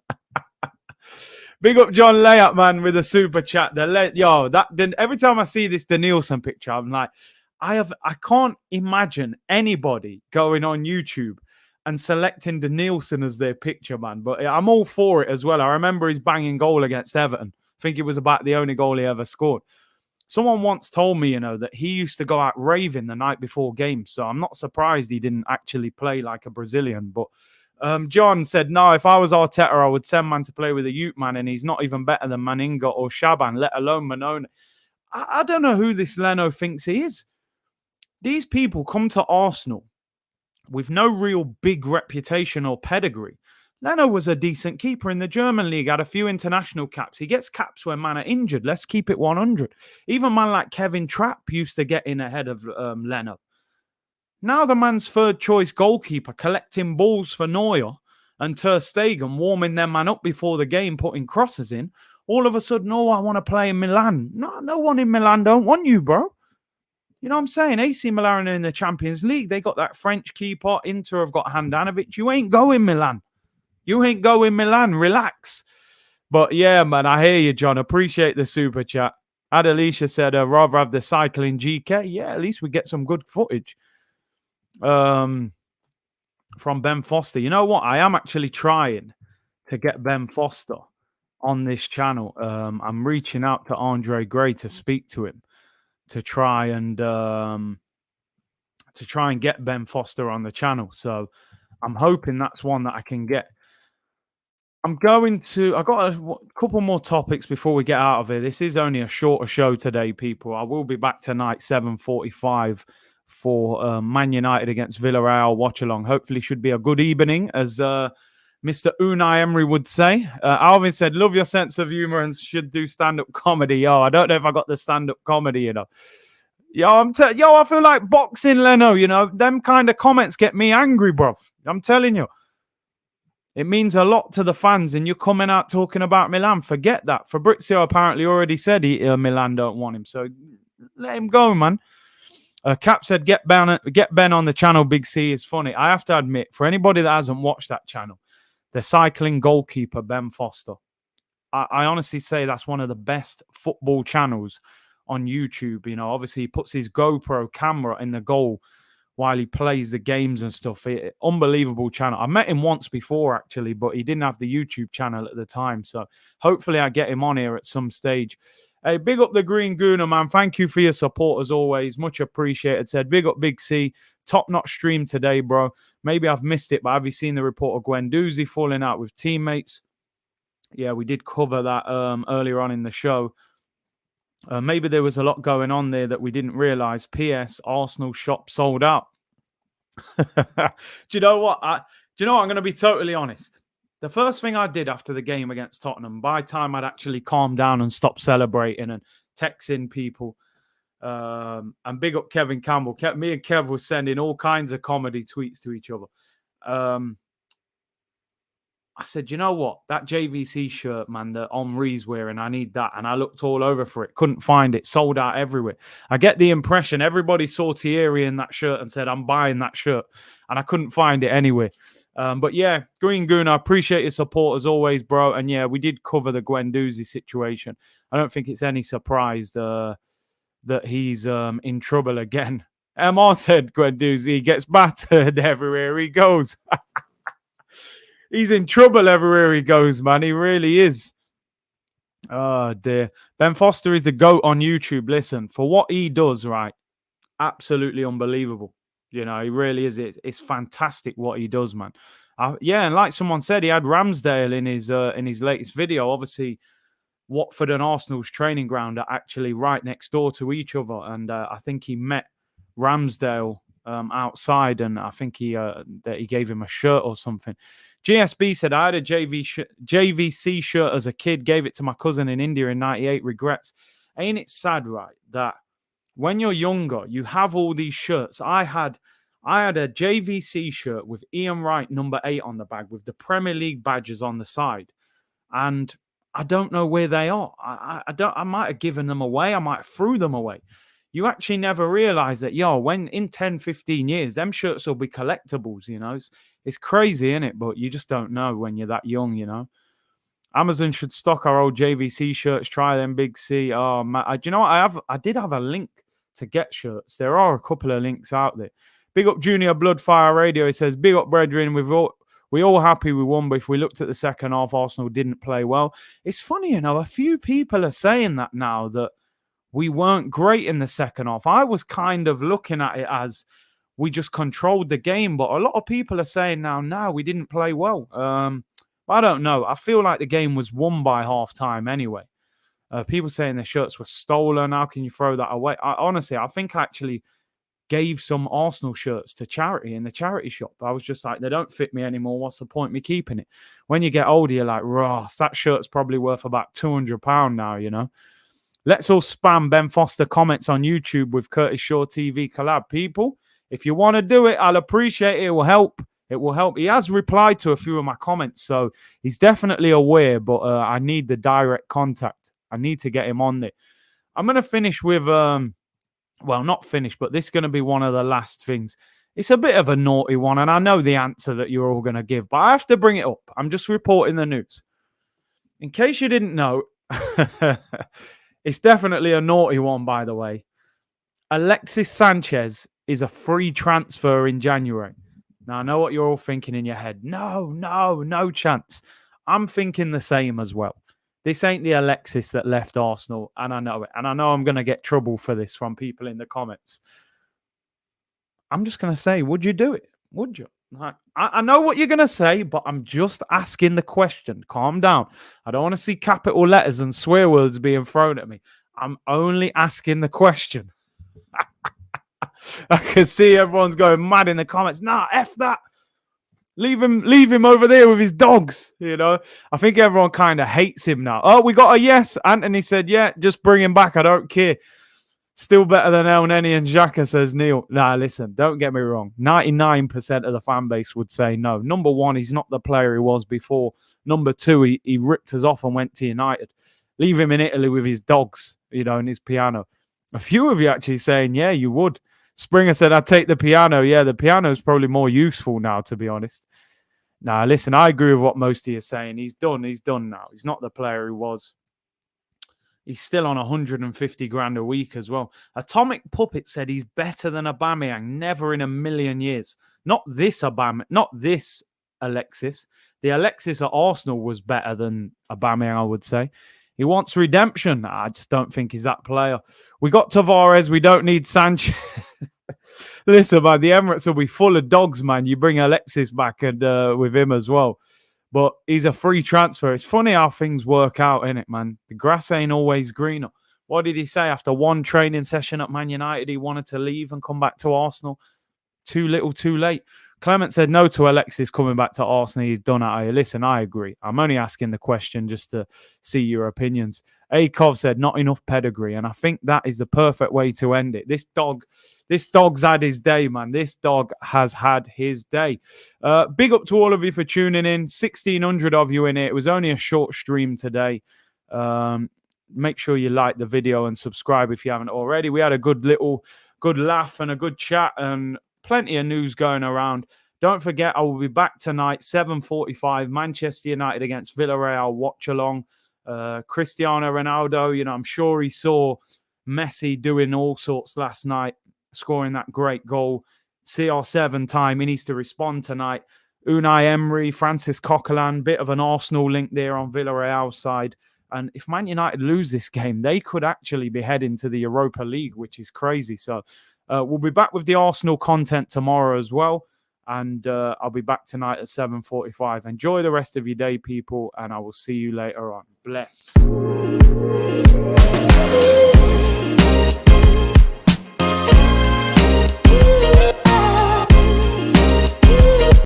A: Big up John Layup, man, with a super chat. Every time I see this Danielson picture, I'm like, I can't imagine anybody going on YouTube and selecting Danielson as their picture, man. But I'm all for it as well. I remember his banging goal against Everton. I think it was about the only goal he ever scored. Someone once told me, you know, that he used to go out raving the night before games. So I'm not surprised he didn't actually play like a Brazilian. But John said, no, if I was Arteta, I would send man to play with a youth man, and he's not even better than Maninga or Shaban, let alone Manone. I don't know who this Leno thinks he is. These people come to Arsenal with no real big reputation or pedigree. Leno was a decent keeper in the German league, had a few international caps. He gets caps when man are injured. Let's keep it 100. Even man like Kevin Trapp used to get in ahead of Leno. Now the man's third choice goalkeeper collecting balls for Neuer and Ter Stegen, warming their man up before the game, putting crosses in. all of a sudden, oh, I want to play in Milan. No one in Milan don't want you, bro. You know what I'm saying? AC Milan are in the Champions League. They got that French keeper. Inter have got Handanovic. You ain't going Milan. You ain't going Milan. Relax. But yeah, man, I hear you, John. Appreciate the super chat. Adelicia said, rather have the cycling GK. Yeah, at least we get some good footage. From Ben Foster. You know what? I am actually trying to get Ben Foster on this channel. I'm reaching out to Andre Gray to speak to him to try and get Ben Foster on the channel. So I'm hoping that's one that I can get. I got a couple more topics before we get out of here. This is only a shorter show today, people. I will be back tonight, 7:45, for Man United against Villarreal watch along. Hopefully should be a good evening, as Mr. Unai Emery would say. Alvin said, love your sense of humor and should do stand-up comedy. Yo, I don't know if I got the stand-up comedy, you know. I feel like boxing, Leno, you know. Them kind of comments get me angry, bruv. I'm telling you. It means a lot to the fans, and you're coming out talking about Milan. Forget that. Fabrizio apparently already said Milan don't want him, so let him go, man. Cap said, get Ben on the channel. Big C is funny. I have to admit, for anybody that hasn't watched that channel, the cycling goalkeeper, Ben Foster, I honestly say that's one of the best football channels on YouTube. You know, obviously he puts his GoPro camera in the goal while he plays the games and stuff. Unbelievable channel. I met him once before, actually, but he didn't have the YouTube channel at the time. So hopefully I get him on here at some stage. Hey, big up the Green Gooner, man. Thank you for your support, as always. Much appreciated. Said, big up Big C. Top-notch stream today, bro. Maybe I've missed it, but have you seen the report of Guendouzi falling out with teammates? Yeah, we did cover that earlier on in the show. Maybe there was a lot going on there that we didn't realise. P.S. Arsenal shop sold out. Do you know what? I'm going to be totally honest. The first thing I did after the game against Tottenham, by the time I'd actually calmed down and stopped celebrating and texting people, and big up Kevin Campbell. Me and Kev were sending all kinds of comedy tweets to each other. I said, you know what? That JVC shirt, man, that Henri's wearing, I need that. And I looked all over for it. Couldn't find it. Sold out everywhere. I get the impression everybody saw Thierry in that shirt and said, I'm buying that shirt. And I couldn't find it anywhere. But yeah, Green Goon, I appreciate your support as always, bro. And yeah, we did cover the Guendouzi situation. I don't think it's any surprise that he's in trouble again. MR said Guendouzi gets battered everywhere he goes. He's in trouble everywhere he goes, man. He really is. Oh, dear. Ben Foster is the GOAT on YouTube. Listen, for what he does, right, absolutely unbelievable. You know, he really is. It's fantastic what he does, man. Yeah, and like someone said, he had Ramsdale in his latest video. Obviously, Watford and Arsenal's training ground are actually right next door to each other. And I think he met Ramsdale outside, and I think that he gave him a shirt or something. GSB said, I had a JVC shirt as a kid, gave it to my cousin in India in 98, regrets. Ain't it sad, right, that when you're younger, you have all these shirts. I had a JVC shirt with Ian Wright number 8 on the back with the Premier League badges on the side. And I don't know where they are. I might have given them away. I might have threw them away. You actually never realize that, when in 10, 15 years, them shirts will be collectibles, you know. It's crazy, isn't it? But you just don't know when you're that young, you know. Amazon should stock our old JVC shirts. Try them, Big C. Oh, man. Do you know what? I did have a link to get shirts. There are a couple of links out there. Big up Junior Bloodfire Radio. It says, big up, brethren. We all happy we won, but if we looked at the second half, Arsenal didn't play well. It's funny, you know, a few people are saying that now, that we weren't great in the second half. I was kind of looking at it as we just controlled the game, but a lot of people are saying now, we didn't play well. I don't know. I feel like the game was won by half-time anyway. People saying their shirts were stolen. How can you throw that away? Honestly, I think I actually gave some Arsenal shirts to charity in the charity shop. I was just like, they don't fit me anymore. What's the point of me keeping it? When you get older, you're like, Ross, that shirt's probably worth about £200 now, you know? Let's all spam Ben Foster comments on YouTube with Curtis Shaw TV collab. People, if you want to do it, I'll appreciate it. It will help. It will help. He has replied to a few of my comments, so he's definitely aware, but I need the direct contact. I need to get him on it. I'm going to finish with, well, not finish, but this is going to be one of the last things. It's a bit of a naughty one, and I know the answer that you're all going to give, but I have to bring it up. I'm just reporting the news. In case you didn't know, it's definitely a naughty one, by the way. Alexis Sanchez is a free transfer in January. Now, I know what you're all thinking in your head. No chance. I'm thinking the same as well. This ain't the Alexis that left Arsenal, and I know it. And I know I'm going to get trouble for this from people in the comments. I'm just going to say, would you do it? Would you? I know what you're going to say, but I'm just asking the question. Calm down. I don't want to see capital letters and swear words being thrown at me. I'm only asking the question. I can see everyone's going mad in the comments. Nah, F that. Leave him over there with his dogs, you know. I think everyone kind of hates him now. Oh, we got a yes. Anthony said, yeah, just bring him back. I don't care. Still better than Elneny and Xhaka, says Neil. Nah, listen, don't get me wrong. 99% of the fan base would say no. Number one, he's not the player he was before. Number two, he ripped us off and went to United. Leave him in Italy with his dogs, you know, and his piano. A few of you actually saying, yeah, you would. Springer said, I'd take the piano. Yeah, the piano is probably more useful now, to be honest. Nah, listen, I agree with what most of you are saying. He's done now. He's not the player he was. He's still on 150 grand a week as well. Atomic Puppet said he's better than Aubameyang. Never in a million years. Not this Alexis. The Alexis at Arsenal was better than Aubameyang, I would say. He wants redemption. I just don't think he's that player. We got Tavares. We don't need Sanchez. Listen, man, the Emirates will be full of dogs, man. You bring Alexis back and with him as well. But he's a free transfer. It's funny how things work out, innit, man? The grass ain't always greener. What did he say? After one training session at Man United, he wanted to leave and come back to Arsenal. Too little, too late. Clement said no to Alexis coming back to Arsenal. He's done at you. Listen, I agree. I'm only asking the question just to see your opinions. Akov said not enough pedigree, and I think that is the perfect way to end it. This dog's had his day, man. This dog has had his day. Big up to all of you for tuning in. 1,600 of you in here. It was only a short stream today. Make sure you like the video and subscribe if you haven't already. We had a good laugh and a good chat and plenty of news going around. Don't forget, I will be back tonight, 7:45, Manchester United against Villarreal watch along. Cristiano Ronaldo, you know, I'm sure he saw Messi doing all sorts last night, scoring that great goal. CR7 time, he needs to respond tonight. Unai Emery, Francis Coquelin, bit of an Arsenal link there on Villarreal's side. And if Man United lose this game, they could actually be heading to the Europa League, which is crazy. So we'll be back with the Arsenal content tomorrow as well. And I'll be back tonight at 7:45. Enjoy the rest of your day, people, and I will see you later on. Bless.